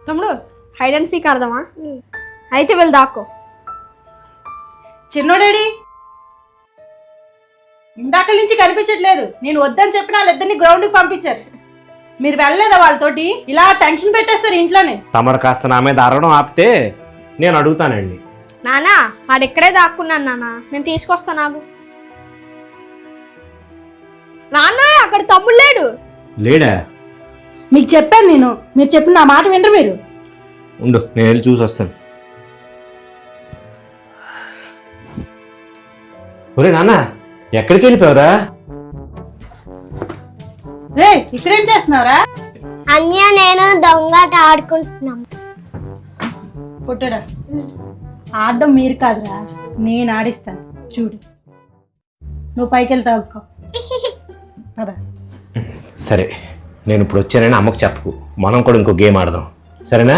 తమ్ముడు hide and seek ఆడదామా? అయితే వెళ్ళి దాక్కో. చిన్నోడేడి? ఇందాక నుంచి కనిపించట్లేదు. నేను వద్దని చెప్పిన వాళ్ళిద్దరిని గ్రౌండ్కి పంపించారు. మీరు వెళ్ళలేదా వాళ్ళతోటి? ఇలా టెన్షన్ పెట్టేస్తారు ఇంట్లోనే. తమరు కాస్త నా మీద అరవడం ఆపితే నేను అడుగుతానండి. నానా వాడెక్కడే దాక్కున్నాను నాన్న, నేను తీసుకొస్తా. నాకు నాన్న అక్కడ తమ్ముడు లేడు. లేడా? మీకు చెప్పాను నేను, మీరు చెప్పిన నా మాట వినరు మీరు. ఉండు నేను వెళ్ళి చూసి వస్తాను. ఒరే నాన్న, ఎక్కడికి వెళ్ళిపోయావురా? రే ఇక్కడేం చేస్తున్నావురా? అన్య నేను దొంగట ఆడుకుంటున్నాం. పుట్టడా ఆడడం మీరు కాదురా, నేను ఆడిస్తాను చూడు. నువ్వు పైకి వెళ్తావు కదా. సరే, నేను ఇప్పుడు వచ్చానని అమ్మకు చెప్పకు. మనం కూడా ఇంకో గేమ్ ఆడదాం, సరేనా?